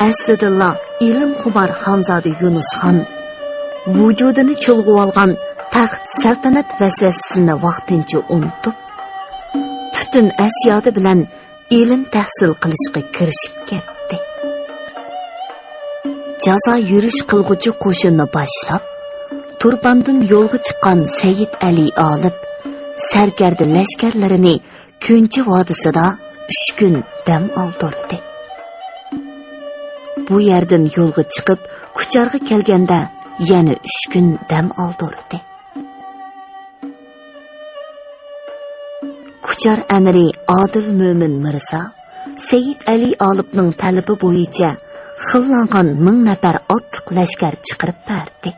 Aslida ilm xumar Xonzoda Yunusxon vujudini chulg'ib olgan taxt saltanat vasvasasini vaqtincha unutib, butun asiyodi bilan ilm tahsil qilishga kirishib ketdi. Jazo yurish qilg'uchi qo'shinni boshlab, Turpandan yo'lga chiqqan Sayyid Ali olib, sarkarda lashkarlarini Ko'nchi vodisida 3 kun dam oldirdi. Bu yerdan yo'lga chiqib, Kucharga kelganda yana 3 kun dam oldirdi. Kuchar amiri Odil Mo'min Mirza Sayyid Ali olibning talabi bo'yicha xillangan 1000 nafar otliq lashkar chiqarib berdi.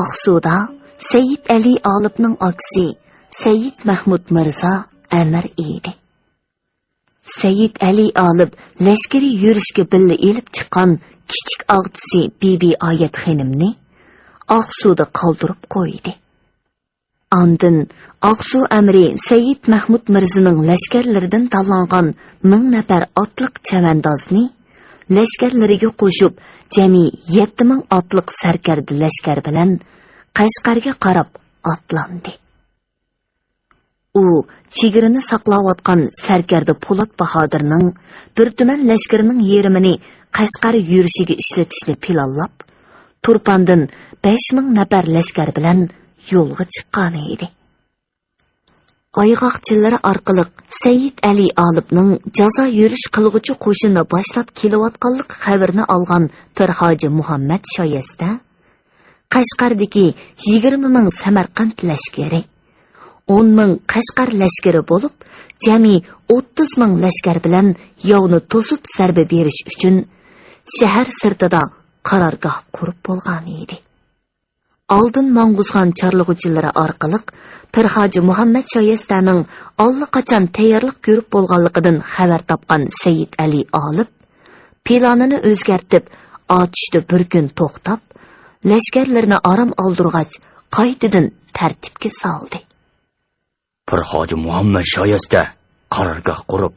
Aqsuda Sayyid Ali olibning aksi Sayyid Mahmud Mirza amir edi. Sayyid Ali olib lashkari yurishga billa elib chiqqan kichik og'disi Bibi Oyat xonimni Aqsuda qoldirib qo'ydi. Andın Aqsu amiri Sayyid Mahmud Mirzaning lashkarlaridan tanlangan 1000 nafar otliq chavandozni lashkarlariga qo'shib jami 7000 otliq sarkarda lashkar bilan Qashqarga qarab otlandi. U chegirni saqlayotgan sarkarda Po'lat Bahodirning bir tuman lashkarining yerimini Qashqar yurishiga ishlatishni planlab, Turpandan 5000 nafar lashkar bilan yo'lga chiqqan edi. Oyg'oqchilari orqali Sayyid Ali olibning jazo yurish qilg'uchi qo'shinni boshlab kelayotganlik xabarini olgan Pirhoji Muhammad Shoyasta Qashqardagi 20 ming Samarqand lashkari, 10 ming Qashqar lashkari bo'lib, jami 30 ming lashkar bilan yovni to'sib zarba berish uchun shahar sirtida qarorgoh qurib bo'lgan edi. Oldin mang'uzgan chorlug'uvchilari orqali Pirhoji Muhammad Shoyastaning allaqachon tayyorlik ko'rib bo'lganligidan xabar topgan Sayyid Ali olib, planini o'zgartib, otishda bir kun to'xtab, lashkarlarni aram oldirgach, qaytadan tartibga soldi. Pirhoji Muhammad Shoyasta qarorgoh qurib,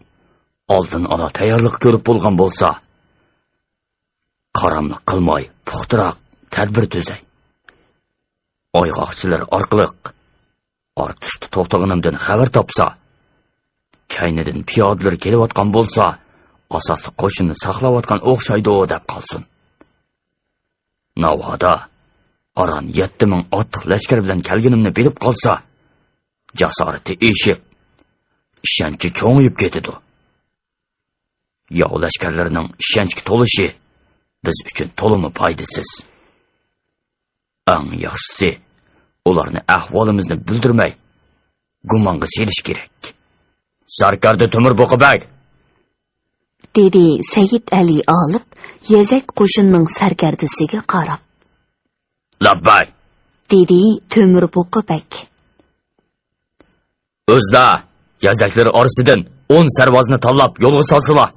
oldin ola tayyorlik ko'rib bo'lgan bo'lsa, qaramlik qilmay, puxtaroq tadbir tuzay. Oyg'oqchilar orqali ortishda to'xtaganimdan xabar topsa, kaynidan piyodalar kelayotgan bo'lsa, asosli qo'shinni saqlayotgan o'xshaydi deb qolsin. Navoda aran 7000 otliq lashkar bilan kelganimni bilib qolsa, jasorati eshib, ishonchi cho'ngib ketadi. Yov lashkarlarining ishonchga to'lishi biz uchun to'limi foydasiz. Eng yaxshisi ularni ahvolimizni bildirmay gumonga selish kerak. Sarkarda Temur Boqibay dedi Sayyid Ali olib, Yazak qo'shinning sarkardasiga qarab. Labbay dedi Temur Boqibay. O'zda Yazaklar orasidan 10 sarvozni tanlab yo'lga solsalar.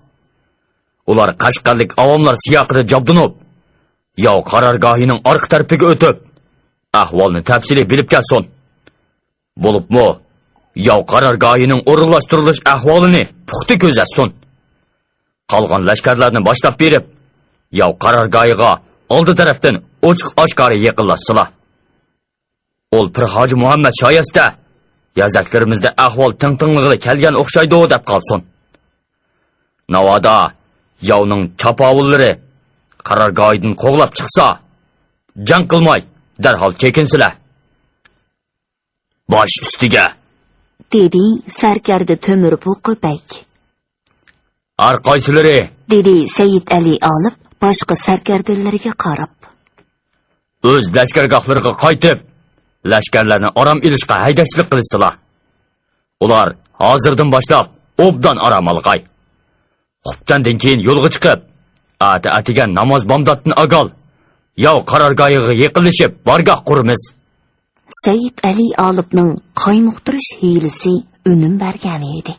Ular Qashqarlik avomlar siyoqida jabdunib, yov qarorgohining orqa tarafiga o'tib, ahvolni tafsili bilib kelsin. Bo'libmi, yov qarorgohining o'rinlashtirilish ahvolini puxta ko'zatsin. Qolgan lashkarlarni boshlab berib, yov qarorgohiga oldi tarafdan ochiq-oshkora yaqinlashsalar. Ol Pirhoji Muhammad Shoyasta yazaklarimizda ahvol tinqinligida kelgan o'xshaydi deb qolsin. Navoda yovning chapovullari qarorgohidan qo'g'lab chiqsa, jang qilmay darhol chekinsilar. Bosh ustiga dedi sarkarda Temur Boqibay. Har qaysilari dedi Sayyid Ali olib, boshqa sarkardalarga qarab. O'z lashkargohlariga qaytib, lashkarlarni aram ilishga haydashlik qilsalar. Ular hozirdan boshlab obdan aram olg'ay. Xubtandan keyin yo'lga chiqib, atigan namoz bomdodni agal, yov qarorgohiga yaqinlashib bargoh quramiz. Sayyid Ali olibning qaymoqtirish hiylasi unum bergan edi.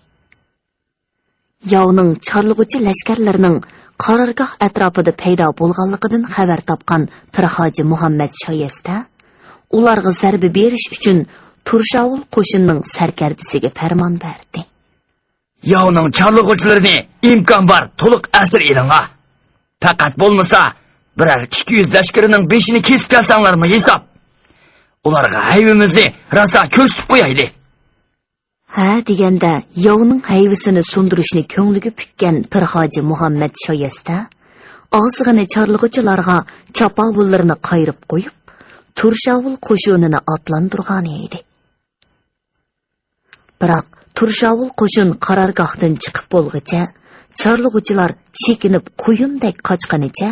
Yovning chorlug'uchi lashkarlarining qarorgoh atrofida paydo bo'lganligidan xabar topgan Pirhoji Muhammad Shoyasta ularga zarba berish uchun Turshavul qo'shinning sarkardasiga farmon berdi. Yavning charlig'uvchilarini imkon bor to'liq asir elinga. Faqat bo'lmasa, birer 200 lashkarining 5'ini kesib kelsanglarmi hisob. Ularga hayvimizni rasa ko'stib qo'yayli. Ha deganda yovning hayvisini sundirishni ko'ngliga pukkan Pirhoji Muhammad shoyasta ozg'ini charlig'uvchilarga chapovullarini qayrib qo'yib, Turshavul qo'shinini otlantirgan edi. Biroq Turshavul qo'shin qarorgohdan chiqib bo'lguncha, charlig'uvchilar chekinib qo'yindek qochganicha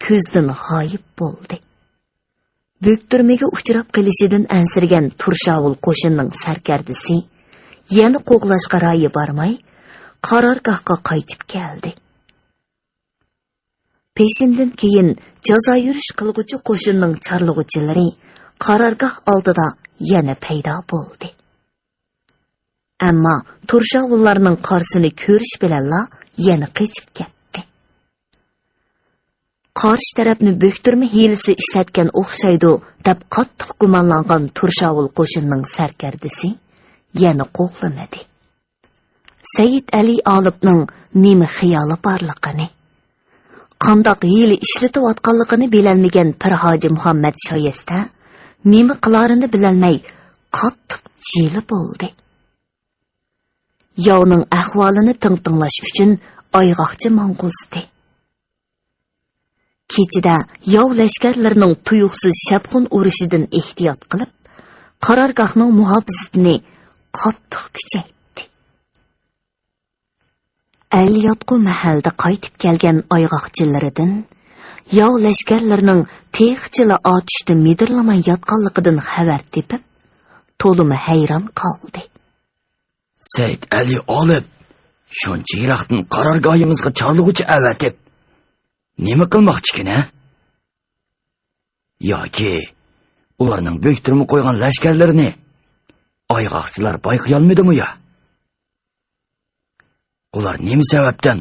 ko'zdan g'oyib bo'ldi. Bukturmaga uchrab qilishidan ansirgan Turshavul qo'shinning sarkardisi yana qo'g'lashga rayi barmay, qarorgohga qaytib keldi. Peshindan keyin jazo yurish qilguvchi qo'shinning charlig'uvchilari qarorgoh oldida yana paydo bo'ldi. Ammo Turshavullarning qarsini ko'rish bilanla yana qochib ketdi. Qarshi tarafni bukturma hilisi ishlatgan o'xshaydi deb qattiq gumonlangan Turshavul qo'shinning sarkardisi yana qo'g'lanadi. Said Ali Olibning nima xiyoli borligini, qandoq hiyli ishlatayotganligini bilolmagan Pirhoji Muhammad shoyasta nima qilarini bilolmay qattiq jili bo'ldi. Yovning ahvolini tinqtinglash uchun oyg'oqchi mong'uzdi. Kechida yov lashkarlarining tuyuqsiz shabxun urishidan ehtiyot qilib, qarorgohning muhofizatini qattiq kuchaytirdi. Aliyotqu mahalda qaytib kelgan oyg'oqchilaridan yov lashkarlarining texchila otishda midirlamay yotganligidan xabar tepib, to'limi hayron qoldi. Said Ali olib, shuncha yiroqdan qarorgohimizga charlig'uvchi avatib, nima qilmoqchikin, a? Yoki ularning bo'ktirma qo'ygan lashkarlarini oyg'oqchilar bayqayolmadimi ya? Ular nima sababdan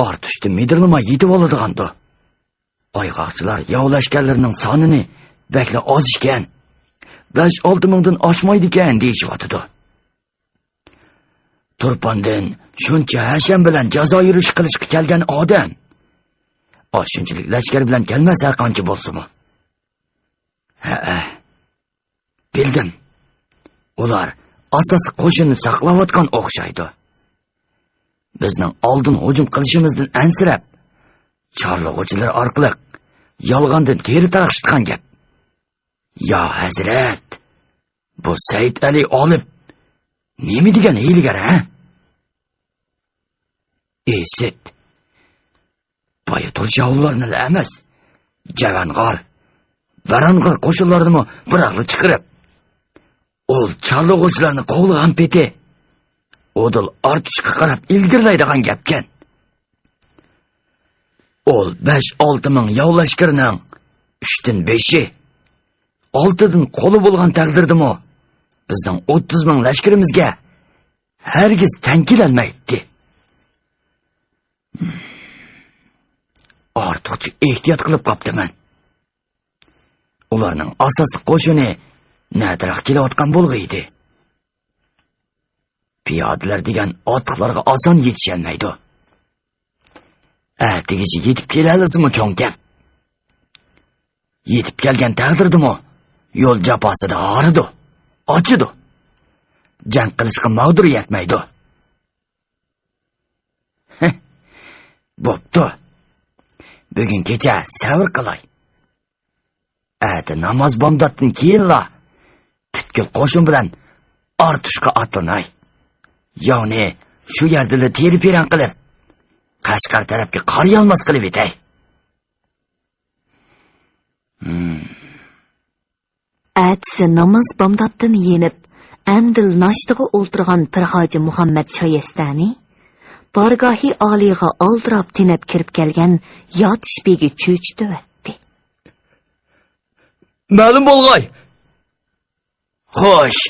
ortishda midirlamay yetib oladigandi? Oyg'oqchilar yov lashkarlarining sonini bakla oz ekan, 5-6 mingdan oshmaydi ekan deyishyotdi. Turpandan shuncha hasham bilan jazo yurish qilishga kelgan odam shunchalik lashkar bilan kelmasa qancha bo'lsa-mu. Ha, bildim. Ular asosiy qo'shinni saqlayotgan o'xshaydi. Bizning oldin hujum qilishimizdan ansirab, charlig'uvchilar orqali yolg'ondan teri tarqatgan gap. Ya hazrat, bu Said Ali olib nima degan hiylagar, ha? Esit. Boya Turshavullarni emas, Javang'or, Barang'or qo'shinlarini biraqli chiqarib, ol charlig'uvchilarni qo'g'lagan peti odil ortiqcha qarab ilgirlaydigan gapkan. Ol 5-6 ming yov lashkarining 3dan 5i 6dan qo'li bo'lgan taqdirdimi bizning 30 ming lashkarimizga hargiz tankilanmaydi. Ortiqcha ehtiyot qilib qoptiman. Ularning asosiy qo'shini nadroq kelayotgan bo'lg'iydi. Piyodalar degan otliqlarga oson yetisholmaydi. Atigacha yetib kelasizmi cho'nkap? Yetib kelgan taqdirdimi yo'l jafosida og'ridi, ochidi. Jang qilishga mag'dur yetmaydi. Bo'pti. Bugun kecha sabr qilay. Ati namoz bomdoddan keyinla butkul qo'shin bilan ortishga otlanay. Yovni shu yerda teri-peran qilib, Qashqar tarafga qor yolmas qilib etay. Atsi namoz bomdoddan yenib, andil nashtiga o'ltirgan Pirhoji Muhammad shoyastani bargohi oliga oldirab tinib kirib kelgan yotishbegi cho'chdi. Ma'lum bo'lg'ay. Xo'sh,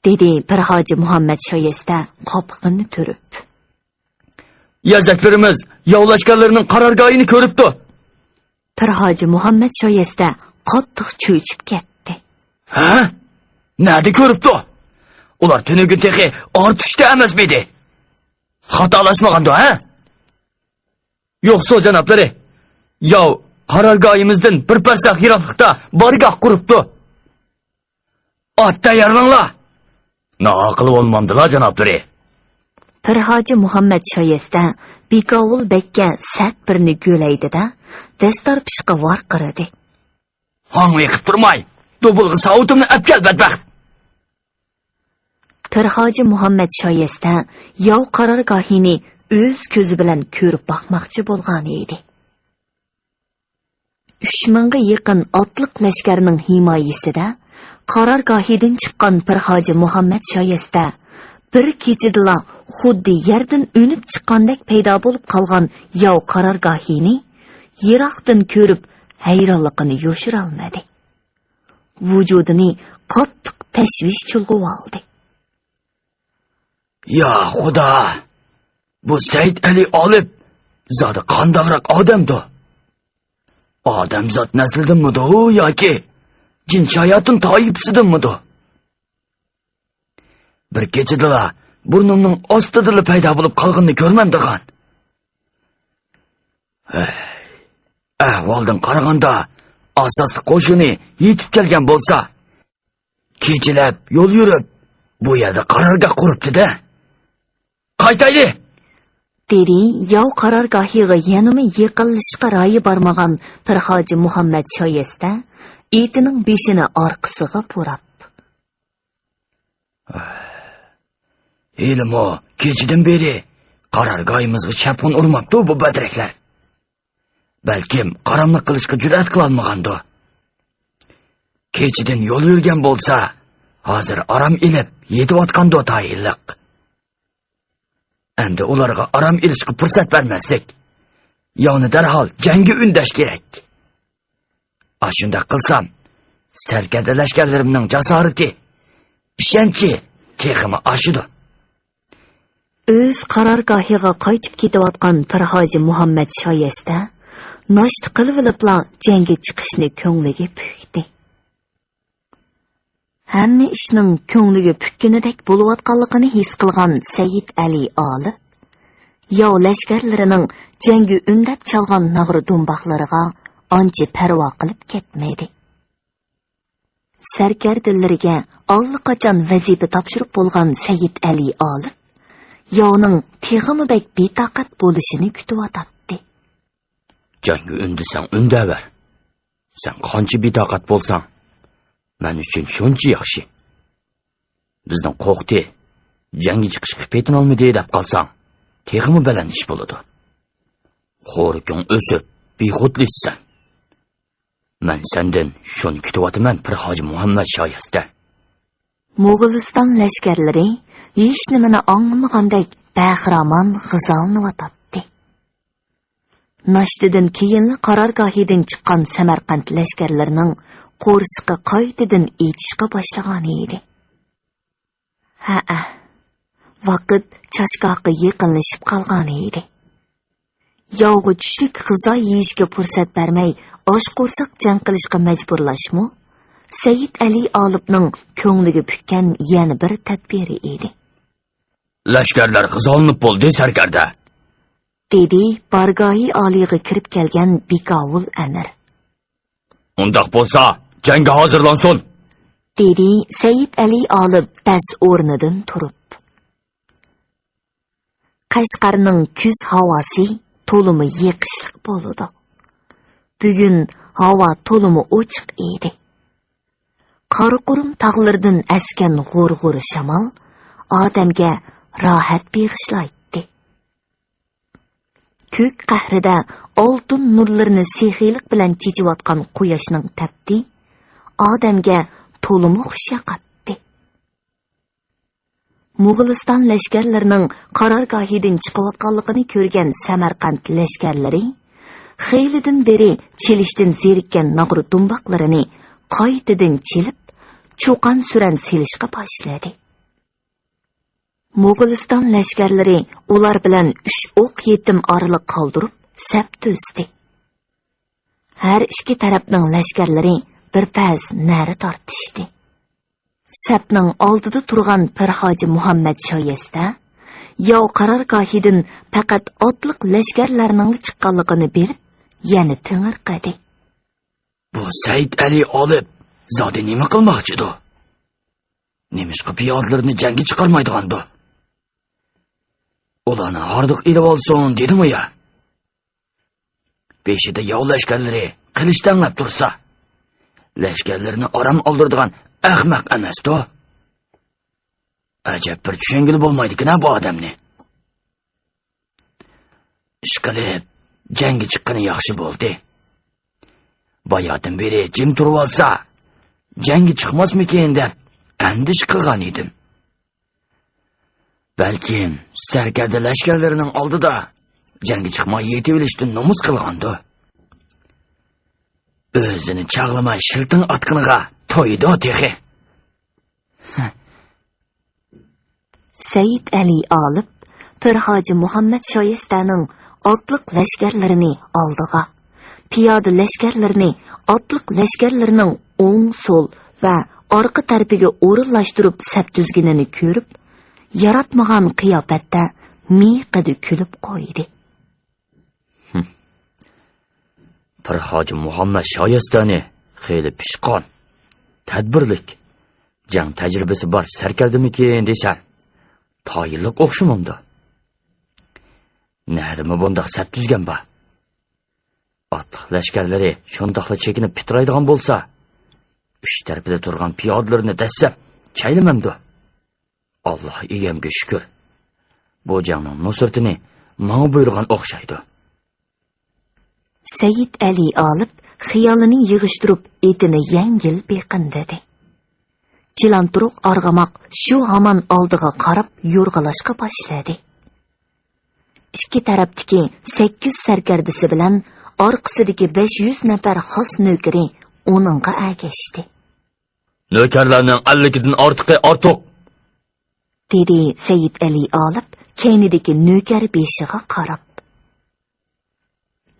dedi Pirhoji Muhammad shoyasta qopqinni turib. Yazaklarimiz yovlashganlarning qarorgohini ko'ribdi. Pirhoji Muhammad shoyasta qattiq cho'chib ketdi. Ha? Nada ko'ribdi? Ular tunugun texi ortishda emasmidi? xatolashmaganda, ha? Yo'qsa janoblari, yov qarorgoyimizdan bir parsaq yiroqlikda bargoh quribdi. Ot tayyorlanglar. Naqil bo'lmamdilar janoblari. Pirhoji Muhammad shoyasta Bekovul bekka sat birni go'laydi-da, dastor pishqa varqiradi. Hangli qilib turmay, dobulg'i savutimni apkal badbaxt. Pirhoji Muhammad shoyasta yov qarorgohini o'z ko'zi bilan ko'rib boqmoqchi bo'lgan edi. 3000 ga yaqin otliq lashkarning himoyasida qarorgohidan chiqqan Pirhoji Muhammad shoyasta bir kechidala xuddi yerdan o'nib chiqqandek paydo bo'lib qolgan yov qarorgohini yiroqdan ko'rib hayronligini yo'shira olmadi. Vujudini qattiq tashvish chulg'ib oldi. Ya xudo, bu Said Ali olib zodi qandoqroq odamdi? Odamzod naslidinmi-du yoki jin shayotun toyibsidinmi-du? Bir kechidala burnimning ostida paydo bo'lib qolganini ko'rmandigan. Ahvoldan qaraganda asosli qo'shini yetib kelgan bo'lsa, kechilab yo'l yurib bu yerda qarorgoh quribdi-da. Qaytayli! dedi yov qarorgohiga yanimi yiqilishga royi bormagan Pirhoji Muhammad shoyasta etining beshini orqasiga burab. Ilmo kechidan beri qarorgohimizga chapqin urmabdi bu badraklar. Balkim qaramlik qilishga jur'at qila olmagandi. Kechidan yo'l yurgan bo'lsa, hozir aram ilib yetib tayinliq. Endi ularga aram ilishga fursat bermaslik. Yovni darhol jangga undash kerak. Ashunda qilsam, sarkarda lashkarlarimning jasorati, ishonchi teximi ashidi. O'z qarorgohiga qaytib ketayotgan Pirhoji Muhammad shoyasta noshta qilib-la jangga chiqishni ko'ngliga pukdi. Hamma ishning ko'ngliga pukkinidek bo'layotganligini his qilgan Said Ali olib, yov lashkarlarining jangi undab chalgan nag'ri do'mboqlariga ancha parvo qilib ketmaydi. Sarkardalariga allaqachon vazifa topshirib bo'lgan Said Ali olib, yovning teg'imibek betaqat bo'lishini kutib o'tadi. Jangi undasang undaver. Sen qancha betaqat bo'lsang, men uchun shuncha yaxshi. Bizning qo'qti jangi chiqishga petin olmaydi deb qolsang, texmi bilan ish bo'ladi. Xo'rikung o'sib, bexudlisan. Men sendan shuni kutyapman, Pirhoji Muhammad shoyasta. Mo'g'uliston lashkarlari hech nimani anglamagandek bahramon g'izalniyotdi. Noshtadan keyin qarorgohidan chiqqan Samarqand lashkarlarining qo'rsiqi qaytadan etishga boshlagan edi. Vaqt chashgoqqa yaqinlashib qolgan edi. Yovg'i tushlik g'izo yeyishga fursat bermay, osh qo'rsoq jang qilishga majburlashmi? Said Ali olibning ko'ngliga pukkan yana bir tadbiri edi. Lashkarlar g'izolanib bo'ldi sarkarda, dedi bargohi oliga kirib kelgan Bekovul amir. Undaq bo'lsa, jangga hozirlansin, dedi Said Ali olib bas o'rnidan turib. Qashqarning kuz havosi to'limi yiqishliq bo'ldi. Bugun havo to'limi ochiq edi. Qaraqurum tog'lardan askan g'o'r-g'o'r shamol odamga rohat bag'ishlaydi. Ko'k qahrida oltin nurlarini sehiylik bilan chechiyotgan quyoshning tafti odamga to'limi xush yoqatdi. Mo'g'uliston lashkarlarining qarorgohidan chiqayotganligini ko'rgan Samarqand lashkarlari xeylidan beri chelishdan zerikkan nag'ri dumboqlarini qaytadan chelib, cho'qan suran selishga boshladi. Mo'g'uliston lashkarlari ular bilan 3 o'q yetim oraliq qoldirib, sap tuzdi. Har ikki tarafning lashkarlari bir paz nari tortishdi. Sapning oldida turgan Pirhoji Muhammad shoyasta yov qarorgohidan faqat otliq lashkarlarning chiqqanligini bilib, yana tingirqadi. Bu Said Ali olib, zodi nima qilmoqchidir? Nemishqa piyodlarni jangga chiqarmaydigandir? Ularni hardiq ilib olsin dedim ya. Beshida yov lashkarlari qilishdanlab tursa, lashkarlarni oram oldirdigan ahmaq emas-da. Ajab bir tushungili bo'lmaydi-ku bu odamni. Ishqilib, jangga chiqqani yaxshi bo'ldi. Bayotim beri jim turib olsa, jangga chiqmasmikin deb andish qilgan edim. Balkim sarkarda lashkarlarining oldida jangga chiqmay yetib olishdan nomus qilgandi. O'zini chaqlamay shiltin atqiniga to'ydi texi. Said Ali olib Pirhoji Muhammad Shoyestaning otliq lashkarlarini oldiga, piyoda lashkarlarini otliq lashkarlarining o'ng, so'l va orqa tarafiga o'rinlashtirib saf tuzganini ko'rib, yaratmagan qiyofatda miqidi kulib qo'ydi. Pirhoji Muhammad Shoyestani xeyli pishqon, tadbirlik, jang tajribasi bor sarkardimikin desan, toyilliq o'xshamamdi. Nima bundaq saf tuzgan ba? Otliq lashkarlari shundoqla chekinib pitiraydigan bo'lsa, uch tarafida turgan piyodlarni dastlab chaylamamdi. Alloh egamga shukr. Bu jangning nusratini menga buyurgan o'xshaydi. Said Ali olib xiyolini yig'ishtirib etini yengil beqindadi. Chilanturuq arg'amoq shu hamon oldiga qarab yo'rg'alashga boshladi. Ikki tarafdagi 8 sarkardisi bilan orqasidagi 500 nafar xos nökeri onunga ergashdi. Nökerlarning 50 dan ortiq, dedi Said Ali olib keynidagi nöker beshiga qarab.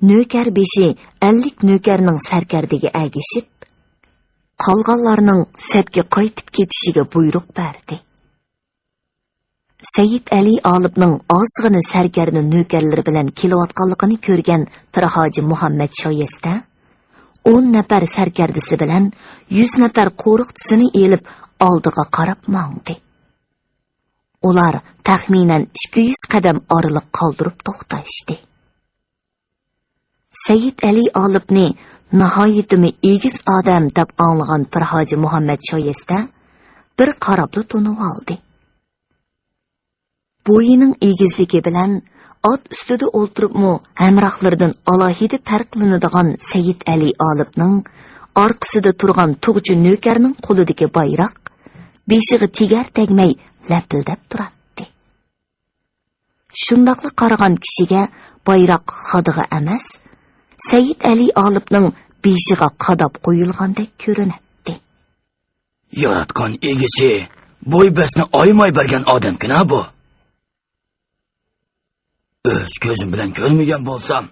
Nöker beshi 50 nökerning sarkardiga ergashib, qolganlarning safga qaytib ketishiga buyruq berdi. Said Ali olibning ozg'ini sarkarni nökerlari bilan kelayotganligini ko'rgan Pirhoji Muhammad Shoyesta 10 nafar sarkardisi bilan 100 nafar qo'riqchisini elib oldiga qarab mangdi. Ular taxminan 200 qadam oraliq qoldirib to'xtashdi. Said Ali olibni nihoyatimi egiz odam deb anglagan Pirhoji Muhammad Shoyesta bir qarabli to'nib oldi. Bo'yining egizligi bilan ot ustida o'ltiribmi hamrohlaridan alohida farqlanadigan Said Ali olibning orqasida turgan tug'chi nökarning qo'lidagi bayroq beshiga tegar tegmay lapildab turardi. Shundoqli qaragan kishiga bayroq xodiga emas, Said Ali olibning beshiga qadab qo'yilgandek ko'rinadi. Yaratgan egisi bo'y-basni oymay bergan odam-ku bu. O'z ko'zim bilan ko'rmagan bo'lsam,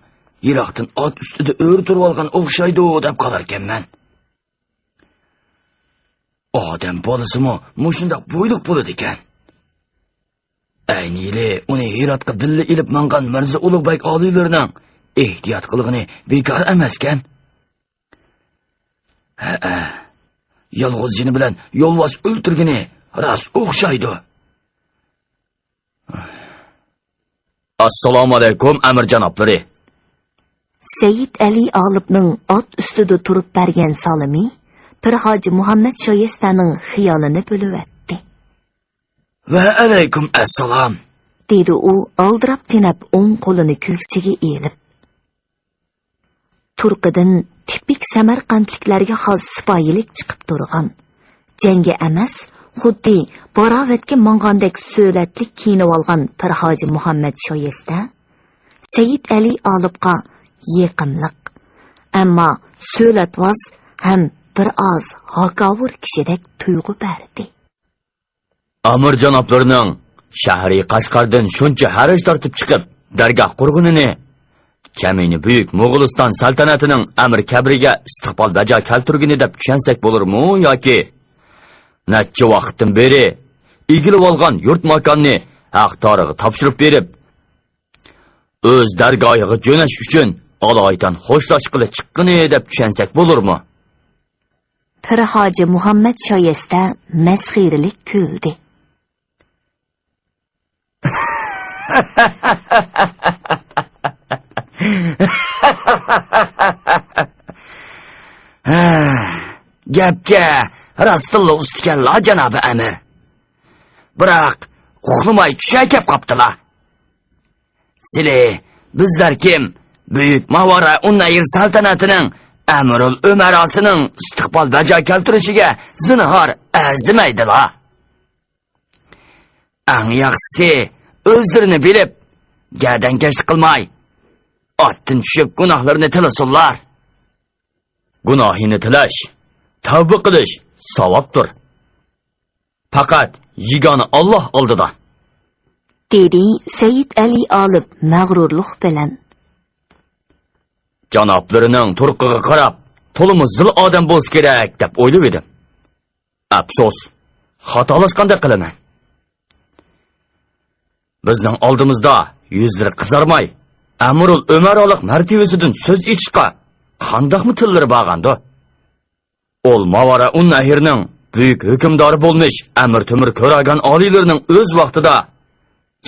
yiroqdan ot ustida o'rtirib olgan o'xshaydi deb qolarkanman. Odam bolasimi mushundoq bo'yliq bo'ladi ekan. Aynili uni Hirotga dilla ilib mangan Mirza Ulug'bek oliylarining ehtiyot qilig'ini bekor emaskan. Ha, yolg'iz jini bilan yo'lvoz o'ltirgini rost o'xshaydi. Assalomu alaykum amir janoblari. Said Ali olibning ot ustida turib bergan salimi Pirhoji Muhammad Shoyestaning xiyolini bo'lib Va alaykum assalom, dedi u oldirab tinab o'ng qo'lini ko'ksiga elib. Turqidan tipik samarqandliklarga xos sipoyilik chiqib turgan. Jangga emas, xuddi boravatga mongandek so'latlik kiyinib olgan Pirhoji Muhammad Shoyesta Said Ali olibga yaqinlik, ammo so'latvoz ham bir oz hakavur kishidek tuyg'u berdi. Amir janoblarining shahri Qashqardan shuncha haraj tortib chiqib, dargoh qurg'unini kamini buyuk Mo'g'uliston saltanatining amir kabriga istiqbol bajo keltirgini deb tushunsak bo'larmi yoki necha vaqtdan beri egilib olgan yurt makonni haq tarig'i topshirib berib, o'z dargohiga jo'nash uchun Aloydan xo'shlashqili chiqqini deb tushunsak bo'lurmi? Pir Hoji Muhammad shoyesta masxirlik kuldi. Gapga rastilla ustganlar janobi amir. Biroq uxlamay tusha kep qoptilar. Sizlar bizlar kim? Buyuk Mavara Unnayr saltanatining Amirul Umarosining istiqbol bajo keltirishiga zinhor arzimaydilar. Ang yaxshisi o'zlarini bilib, gadangash qilmay, otdan tushib gunohlarni tilasunlar. Gunohini tilash, tavba qilish savobdir. Faqat yigona Alloh oldida. Dedi Sayyid Ali olib mag'rurlik bilan. Janoblarining turqiga qarab, to'limiz zil odam bo'lish kerak deb o'ylab edim. Afsus, xatolashganda qilaman. Bizning oldimizda yuzlari qizarmay, Amirul Umaralik martabasidan so'z etishqa qandaqmi tillari bag'andi. Ol Mavara Unnahrning buyuk hukmdori bo'lmish Amir Temur ko'ragan oliylarining o'z vaqtida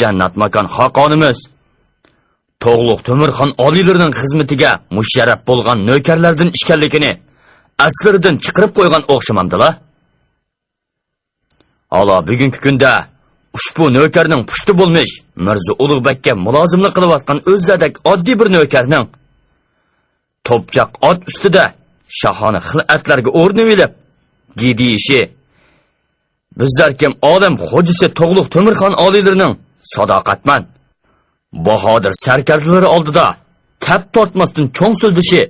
jannat makon xoqonimiz To'g'liq Temirxon oliylarining xizmatiga musharraf bo'lgan navkarlardan ishkanligini aslaridan chiqarib qo'ygan o'xshamamdilar. Ala bugungi kunda ushbu navkarning pushti bo'lmish Mirzo Ulug'bekka mulozimlik qilayotgan o'zladak oddiy bir navkarning to'pchaq ot ustida shahona xil'atlarga o'rnib olib, gidiyishi bizlar kim odam xo'jisi To'g'liq Temirxon oliylarining sadoqatman bahodir sarkarlari oldida tap tortmasdan cho'ng so'zlishi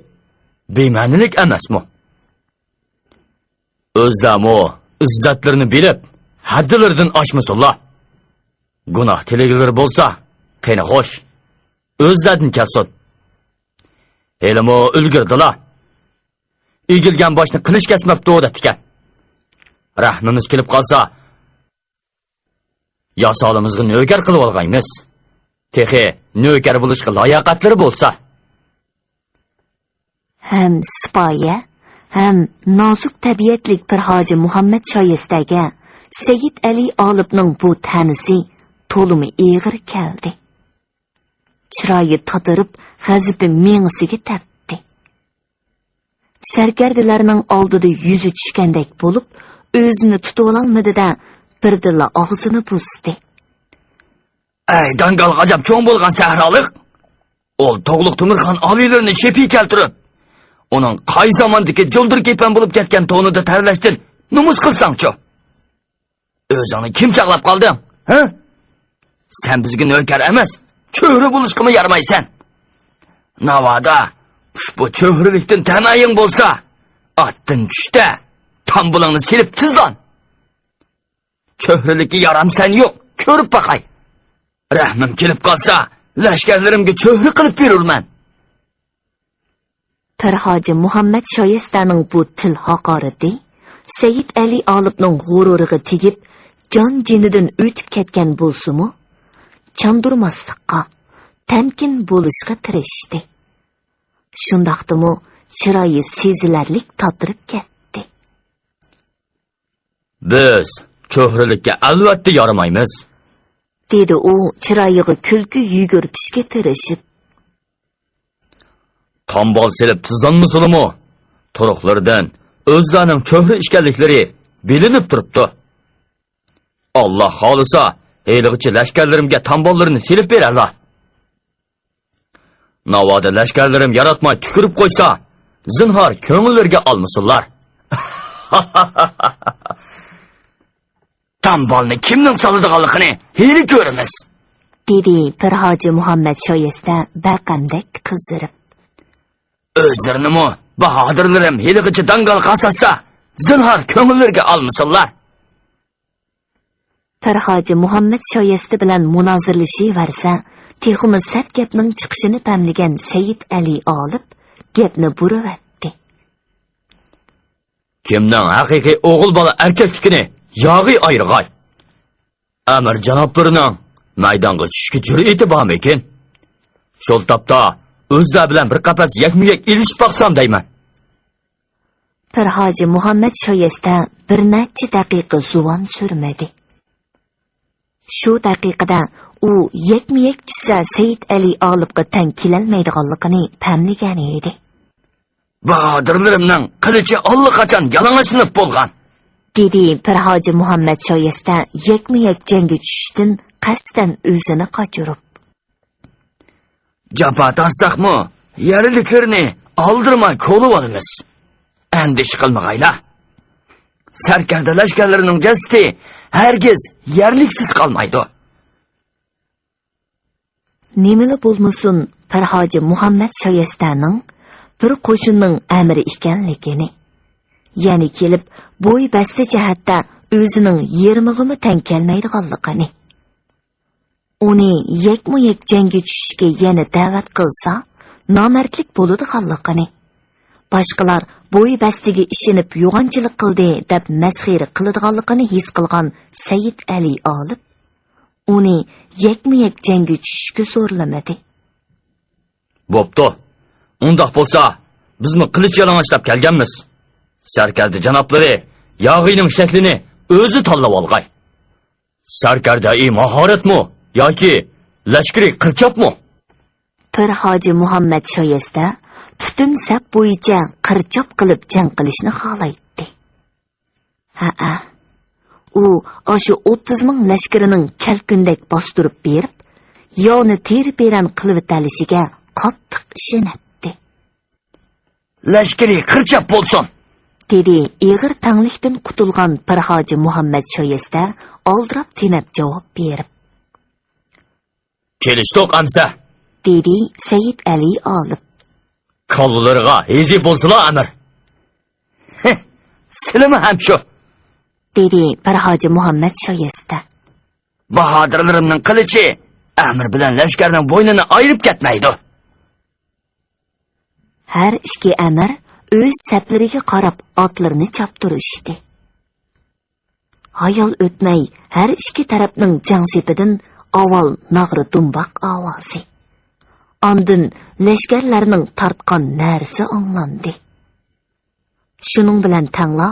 bema'nilik emasmi? O'zlamo izzatlarini bilib, haddlaridan oshmasunlar. Gunoh tilagilar bo'lsa, qani xo'sh, o'zlaridan kelsin. Elmo ulgurdilar. Egilgan boshni qilish kesmabdi o'datgan. Rahmimiz kelib qolsa, yasolimizga navkar qilib olg'aymiz. Texi navkar bo'lishga layoqatlari bo'lsa. Ham sipoya, ham nozik tabiatlik Pir Hoji Muhammad shoyestaga Sayyid Ali olibning bu tanisi to'limi eg'ir keldi. Chiroyi totirib, g'azibi mengisiga tepdi. Sarkardilarning oldida yuzi tushgandek bo'lib, o'zini tutib ololmadi-da, birdilla og'zini buzdi. Ey dangal g'ajab cho'ng bo'lgan sahrolik! Ol To'g'liq Temirxon oliylarini shepi keltirib, uning qay zamondagi jo'ldir kepan bo'lib ketgan to'nida tarlashtir, numus qilsang-chi. O'zingni kim chaqlab qolding? Ha? Sen bizga navkar emas, cho'ri bo'lishqimi yarmaysan? Navoda ushbu cho'hrilikdan tamaying bo'lsa, otdan tushda tambulingni silib tizlan. Cho'hrilikka yaramsan yo'q, ko'rib baqay. Rahmim kelib qolsa, lashkarlarimga cho'hri qilib berurman. Pir Hoji Muhammad shoyestaning bu til haqorati Sayyid Ali olibning g'ururiga tegib, jon jinidan o'tib ketgan bo'lsa-mu, chandurmaslikqa, tamkin bo'lishga tirishdi. Shundaqdimi, chiroyi sezilarlik totirib ketdi. Biz cho'hrilikka albatta yaramaymiz, dedi u chiroyiga kulgi yugurtishga tirishib. Tambol silib tizlanmasulimi? Turuqlardan o'zlarining cho'hri ishkanliklari bilinib turibdi. Allah xolisa, heylig'ichi lashkarlarimga tambollarini silib berarlar. Navoda lashkarlarim yaratmay tükürüp qo'ysa, zinhor ko'ngillarga olmasunlar. Tambolni kimning soladiganligini hili ko'ramiz, dedi Pir Hoji Muhammad shoyesta baqamdek qizdirib. O'zlarini bahodirlarim hiligicha dangal qasatsa, zinhor ko'ngillarga olmasunlar. Pir Hoji Muhammad shoyesti bilan munozirlashaversa, texmi sap gapning chiqishini pamlagan Sayyid Ali olib gapni buravatdi. Kimning haqiqiy o'g'il bola erkakligini yog'iy ayrig'ay. Amir janoblarining maydonga tushishga jur'ati bormi ekan? Shol topda o'zlar bilan bir qapas yakma-yak ilishib boqsam deyman. Pirhoji Muhammad shoyasta bir necha daqiqa zuvon surmadi. Shu daqiqada u yakma-yak tushsa Said Ali Olibga tang kelolmaydiganligini pamlagan edi. Bahodirlarimning qilichi allaqachon yalang'ochlanib bo'lgan, dedi Pirhoji Muhammad shoyasta yakma-yak jangga tushishdan qasdan o'zini qochirib. Jabha tarsaqmi, yerliklarni oldirmay qo'lib olamiz. Andish qilmag'aylar. Sarkarda lashkarlarining jasdi hargiz yerliksiz qolmaydi. Nimala bo'lmasin, Pirhoji Muhammad shoyastaning bir qo'shinning amiri ekanligini, ya'ni kelib bo'y basti jihatda o'zining yermig'imi tang kelmaydiganligini, uni yakma-yak jangga tushishga yana da'vat qilsa, nomardlik bo'ladiganligini, boshqalar bo'y bastiga ishinib yo'g'onchilik qildi deb masxira qiladiganligini his qilgan Said Ali Olib uni yakma-yak jangga tushishga zo'rlamadi. Bo'pti. Undaq bo'lsa, bizmi qilich yalang'ochlab kelganmiz. Sarkarda janoblari yog'iyning shaklini o'zi tanlab olg'ay. Sarkarda mahoratmi yoki lashkari qirchopmi? Pirhoji Muhammad shoyasta butun saf bo'yicha qirchop qilib jang qilishni xohlaydi. Ha-a. U o'sha 30 ming lashkarining kalkundek bostirib berib, yovni ter-peran qilib talishiga qattiq ishonadi. Lashkari qirchop bo'lsin, dedi ig'ir tanglikdan qutulgan Pirhoji Muhammad shoyasta oldirab tinab javob berib. Kelishdik amsa, dedi Said Ali Olib. Qo'llarga ezi bo'lsalar amir. Silimi ham shu, dedi Pirhoji Muhammad shoyasta. Bahodirlarimning qilichi amir bilan lashkarning bo'ynini ayirib ketmaydi. Har ikki amir o'z saflariga qarab otlarini choptirishdi. Hayol o'tmay har ikki tarafning jang sepidan avval nag'ri dumboq ovozi, ondin lashkarlarning tortgan narsa anglandi. Shuning bilan tangla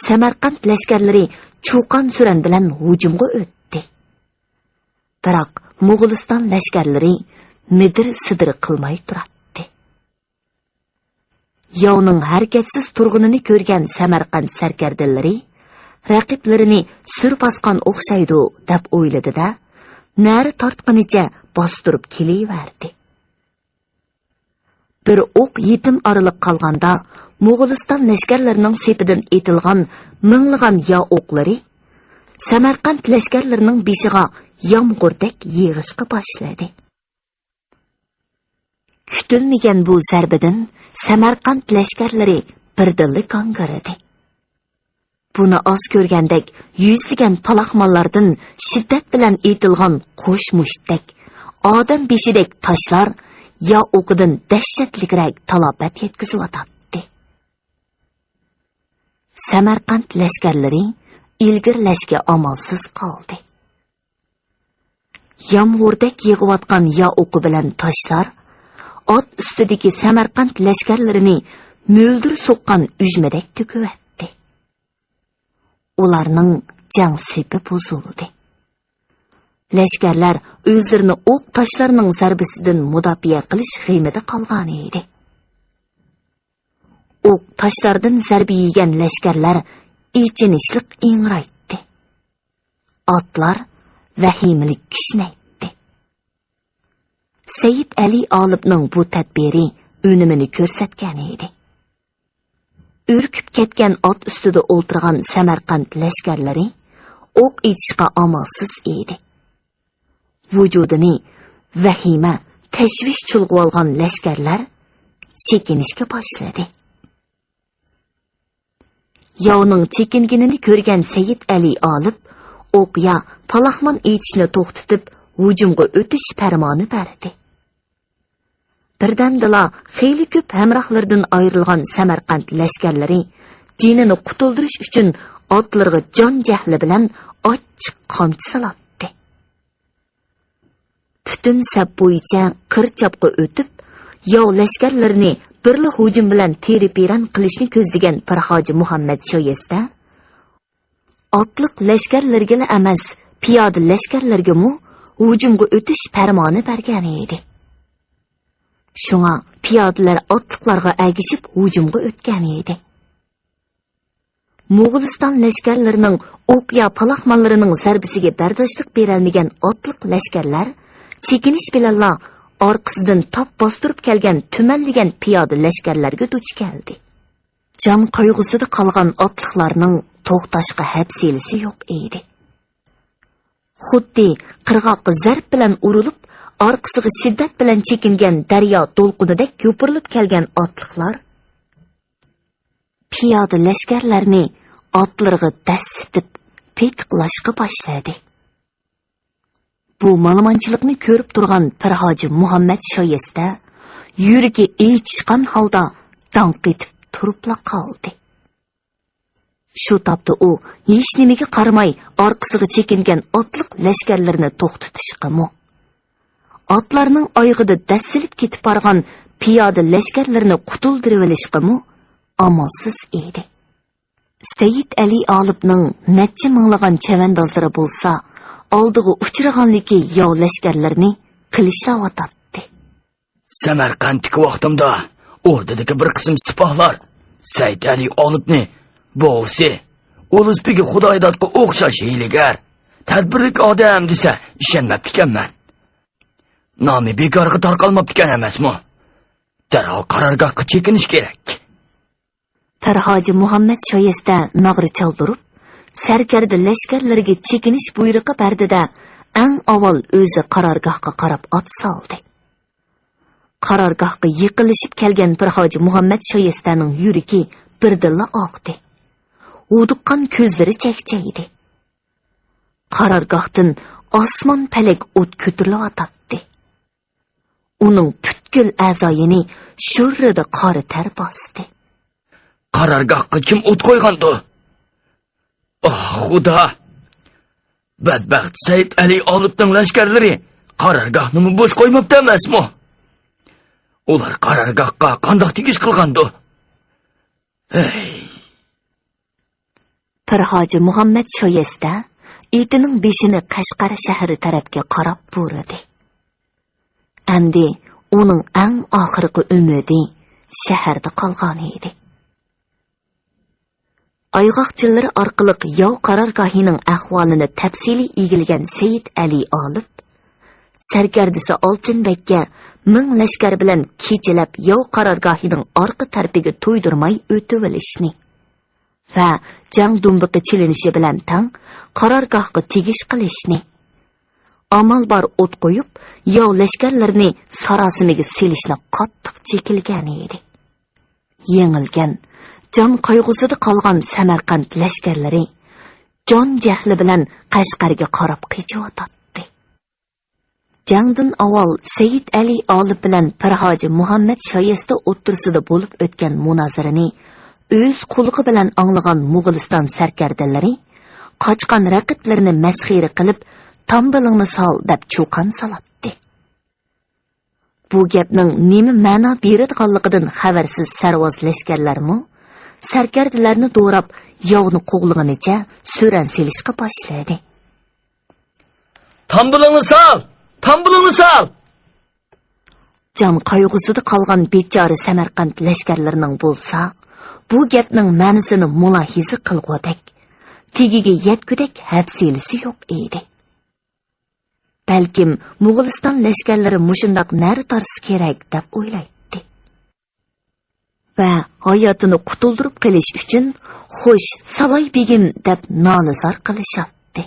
Samarqand lashkarlari Cho'qon Suran bilan hujumga o'tdi. Biroq Mo'g'uliston lashkarlari midir-sidir qilmay turadi. Yovning harakatsiz turg'unini ko'rgan Samarqand sarkardalari raqiblarini sur bosgan o'xshaydi deb o'yladi-da, nari tortqanicha bostirib kelaverdi. Bir o'q yetim oraliq qolganda Mo'g'uliston lashkarlarining sepidan etilgan minglagan yo o'qlari Samarqand lashkarlarining beshiga yomg'irdak yig'ishga boshladi. Kutilmagan bu zarbadan Samarqand lashkarlari birdilli qang'irdi. Buni oz ko'rgandek yuzlagan palaxmonlardan shiddat bilan etilgan qo'sh mushtdak, odam beshidek toshlar ya o'qidan dahshatliroq talofat yetkazib Samarqand lashkarlari ilgirlashga amalsiz qoldi. Yomg'irdak yig'iyotgan ya o'qi bilan toshlar ot ustidagi Samarqand lashkarlarini mo'ldir so'qqan ujmadak to'kivatdi. Ularning jang sepi buzildi. Lashkarlar o'zlarini o'q toshlarning zarbasidan mudofaa qilish g'imida qolgan edi. O'q toshlardan zarba yegan lashkarlar ichinishliq ingraydi. Otlar vahimlik kishnaydi. Said Ali Olibning bu tadbiri unumini ko'rsatgan edi. Urkib ketgan ot ustida o'ltirgan Samarqand lashkarlari o'q etishga amalsiz edi. Vujudini vahima, tashvish chulg'ib olgan lashkarlar chekinishga boshladi. Yovning chekinganini ko'rgan Said Ali Olib o'qya palaxmon etishni to'xtatib hujumga o'tish farmoni berdi. Birdamdala xeyli ko'p hamrohlardan ayrilgan Samarqand lashkarlari jinini qutuldirish uchun otlarga jon jahli bilan ochiq qamchi salatdi. Bütün sap bo'yicha qirchapqa o'tib, yov lashkarlarini birli hujum bilan terib-eran qilishni ko'zlagan Pirhoji Muhammad Shoyesta otliq lashkarlarga emas, piyoda lashkarlarga hujumga o'tish farmoni bergan edi. Shunga piyodalar otliqlarga agishib hujumga o'tgan edi. Mo'g'uliston lashkarlarining o'q-yo paloqmonlarining zarbisiga bardoshlik berolmagan otliq lashkarlar chekinish bilanla orqasidan top bostirib kelgan tumanlagan piyoda lashkarlarga duch keldi. Jon qayg'usida qolgan otliqlarning to'xtashga hafsilasi yo'q edi. Xuddi qirg'oqqa zarb bilan urilib, orqasiga shiddat bilan chekingan daryo to'lqinidek ko'pirilib kelgan otliqlar piyoda lashkarlarni otlarga dasitib petqlashga boshladi. Bu ma'lumotchilikni ko'rib turgan Pirhoji Muhammad Shoyesta yuragi echishgan holda danq etib turibla qoldi. Shu topda u hech nimaga qaramay orqasiga chekingan otliq lashkarlarni to'xtatishga otlarning oyog'ida dasilib ketib borgan piyoda lashkarlarni qutuldirib olishga amalsiz edi. Sayyid Ali Olibning necha minglagan chavandozlari bo'lsa, oldiga uchraganligi yov lashkarlarini qilishlavatdi. Samarqanddagi vaqtimda o'rdadagi bir qism sipohlar Sayyid Ali Olibni bo'g'si, o'lizbegi Xudoydatga o'xshash hiylagar, tadbirlik odam desa ishonmabdi ekanman. Nomi bekorga tarqalmabdi ekan emasmi? Darhol qarorgohga chekinish kerak. Pirhoji Muhammad Shoyesta nog'ri chaldirib, sarkarda lashkarlarga chekinish buyrug'i berdida eng avval o'zi qarorgohga qarab ot soldi. Qarorgohga yiqilishib kelgan Pirhoji Muhammad Shoyestaning yuragi birdilla oqdi. Uduqqan ko'zlari chakchaydi. Qarorgohdan osmon palak o't ko'tarilayotdi. Uning butkul a'zoyini sho'rrida qori tar bosdi. Qarorgohga kim o't qo'ygandi? Xudo! Badbaxt Sayyid Ali Olibning lashkarlari qarorgohni bo'sh qo'ymabdi emasmi? Ular qarorgohga qanday tegish qilgandi? Pirhoji Muhammad Shoyesta etining beshini Qashqar shahri tarafga qarab burdi. Endi uning eng oxirgi umidi shaharda qolgan edi. Ayg'oqchilar orqali yov qarorgohining ahvolini tafsiliy egilgan Sayyid Ali Olib sarkardisi Olchinbekka ming lashkar bilan kechilab yov qarorgohining orqa tarafiga to'ydirmay o'tib olishni va jang dumbiqi chilinishi bilan tang qarorgohga tegish qilishni, amal bor o't qo'yib yov lashkarlarini sarosimiga selishni qattiq chekilgan edi. Yengilgan jon qayg'usida qolgan Samarqand lashkarlari jon jahli bilan Qashqarga qarab qechiyotdi. Jangdan avval Sayyid Ali Olib bilan Pirhoji Muhammad Shoyesta o'ttirsida bo'lib o'tgan munozarani o'z qulig'i bilan anglagan Mo'g'uliston sarkardalari qochgan raqiblarini masxira qilib, tambilingni sol deb cho'qan salatdi. Bu gapning nima ma'no beradiganligidan xabarsiz sarvoz lashkarlarmi sarkardalarni do'rab yovni qo'g'liganicha so'ran selishga boshladi. Tambilingni sol! Tambilingni sol! Jon qayg'usida qolgan bechora Samarqand lashkarlarining bo'lsa, bu gapning ma'nosini mulohiza qilg'udak, tegiga yetgudak hafsilasi yo'q edi. Balkim Mo'g'uliston lashkarlari mushundoq nari tarsi kerak deb o'ylaydi. Va hayotini qutuldirib qilish uchun xo'sh, Saloy begim deb nolizor qilishadi.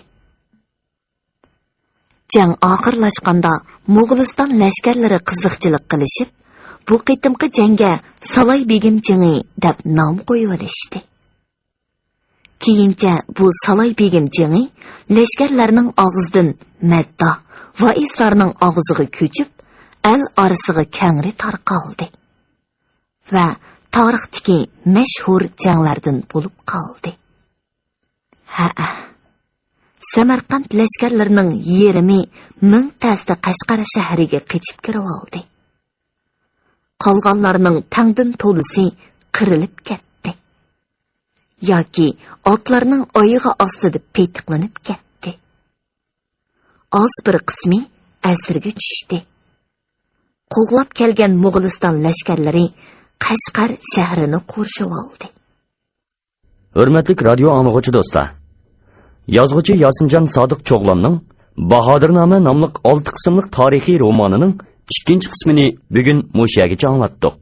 Jang oxirlashganda Mo'g'uliston lashkarlari qiziqchilik qilishib, bu qitimqi jangga Saloy begim jangi deb nom qo'yib olishdi. Keyincha bu Saloy begim jangi lashkarlarning og'zidan madda va islarning og'ziga ko'chib, el orasiga kengri tarqaldi va tarixdagi mashhur janglardan bo'lib qoldi. Samarqand lashkarlarining yerimi ming tasda Qashqar shahriga qechib kirib oldi. Qolganlarning tangdin to'lisi qirilib ketdi. Yoki otlarning oyog'i ostida petiqlanib ketdi. Az bir qismi asirga tushdi. Qo'g'lab kelgan Mo'g'uliston lashkarlari Qashqar shahrini qurshab oldi. Hurmatli radio anglag'uvchi do'stlar. Yozuvchi Yosinjon Sodiq Cho'g'lonning Bahodirnoma nomli 6 qismli tarixiy romanining 2-qismini bugun mushagicha anglatdik.